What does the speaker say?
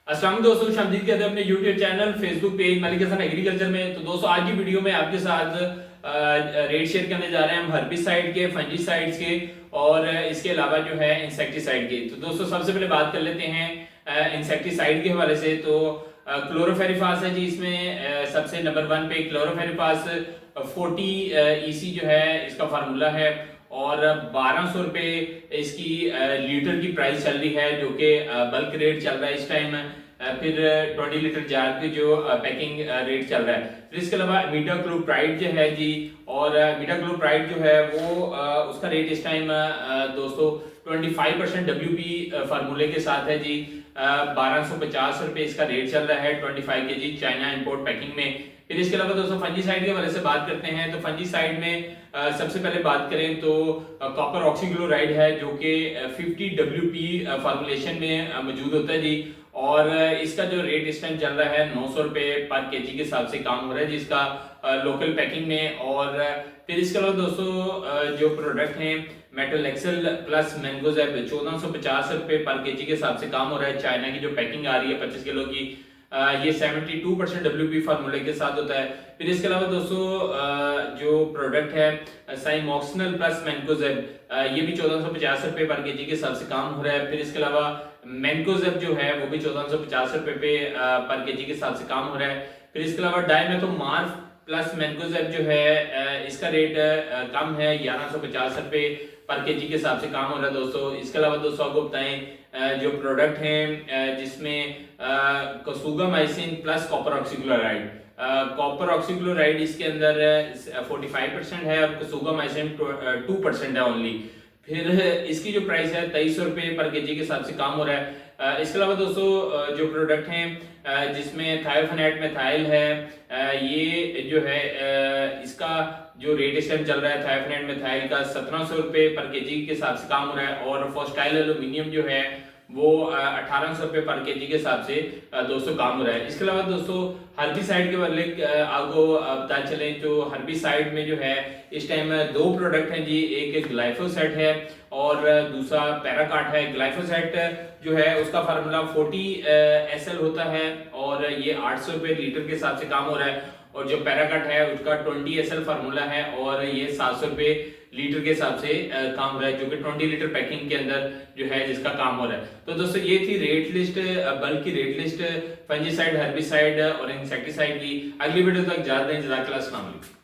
अस्सलाम वालेकुम दोस्तों, शामदीद कहते हैं अपने YouTube channel Facebook page Malik Hasan agriculture में। तो दोस्तों आज की वीडियो में आपके साथ रेट शेयर करने जा रहे हैं हम हर्बिसाइड के, फंजीसाइड्स के और इसके अलावा जो है इंसेक्टिसाइड के। तो दोस्तों सबसे पहले बात कर लेते हैं इंसेक्टिसाइड के हवाले से। तो क्लोरोफेरिफास है जी, इसमें सबसे नंबर 1 पे क्लोरोफेरिफास 40 EC जो है इसका फार्मूला है और 1200 रुपए इसकी लीटर की प्राइस चल रही है, जो कि बल्क रेट चल रहा है इस टाइम। फिर 20 लीटर जार की जो पैकिंग रेट चल रहा है। फिर इसके अलावा मीटाक्लोप्राइड जो है जी, और मीटाक्लोप्राइड जो है वो उसका रेट इस टाइम दोस्तों 25% WP फार्मूले के साथ है जी। 1250 रुपए इसका रेट चल रहा है 25 kg चाइना इंपोर्ट पैकिंग में। फिर इसके अलावा दोस्तों फंजीसाइड के बारे से बात करते हैं। तो फंजीसाइड में सबसे पहले बात करें तो कॉपर ऑक्सीक्लोराइड है, जो कि 50 WP फार्मूलेशन में मौजूद होता है जी। और इसका जो रेट इस टाइम चल रहा है 900 रुपए पर kg के हिसाब से काम हो रहा है जिसका लोकल पैकिंग में। और फिर इसके अलावा दोस्तों जो प्रोडक्ट हैं मेटल एक्सेल प्लस मैंगोजेब 1450 रुपए पर kg के हिसाब से काम हो रहा है। चाइना की जो पैकिंग आ रही है 25 किलो की, ये 72% WP फार्मूले के साथ होता है। फिर इसके अलावा दोस्तों जो प्रोडक्ट है साइमोक्सिनल प्लस मैंगोजेब, ये भी 1450 रुपए पर kg के हिसाब से काम हो रहा है। फिर इसके अलावा मैंगोजेब जो है वो भी 1450 रुपए पर kg के हिसाब से काम हो रहा है। फिर इसके अलावा डाइमेथोमार्फ प्लस मैंगोजेब जो है इसका रेट कम है, 1150 रुपए पर kg के हिसाब से काम हो रहा है दोस्तों। इसके अलावा दोस्तों आपको बताएं जो प्रोडक्ट हैं जिसमें kasugamycin plus copper oxychloride, copper oxychloride इसके अंदर 45% है और कसूगामाइसिन 2% है ओनली। फिर इसकी जो प्राइस है 2300 रुपए पर kg के हिसाब से काम हो रहा है। इसके अलावा दोस्तों जो प्रोडक्ट हैं जिसमें थायोफेनेट मेथाइल है, ये जो है इसका जो रेट इस टाइम चल रहा है थायोफेनेट मेथाइल का 1700 रुपए पर kg के हिसाब से काम हो रहा है। और फोस्टाइल एल्यूमिनियम जो है वो 1800 रुपए पर kg के हिसाब से दोस्तों काम हो रहा है। इसके अलावा दोस्तों हर्बिसाइड के बारे में आपको बता चलें तो हर्बिसाइड में जो है इस टाइम 2 प्रोडक्ट हैं जी, एक ग्लाइफोसेट है और दूसरा पैराकाट है। ग्लाइफोसेट जो है उसका फार्मूला 40 SL होता है और ये 800 रुपए लीटर के हिसाब से काम हो रहा है। और जो पैराकट है उसका 20 SL फार्मूला है और ये 700 रुपए लीटर के हिसाब से काम हो रहा है, जो कि 20 लीटर पैकिंग के अंदर जो है जिसका काम हो रहा है। तो दोस्तों ये थी रेट लिस्ट, बल्क की रेट लिस्ट फंजीसाइड, हर्बिसाइड और इंसेक्टिसाइड की। अगली वीडियो तक जा रहे हैं। जज़ाकल्लाह, अस्सलाम वालेकुम।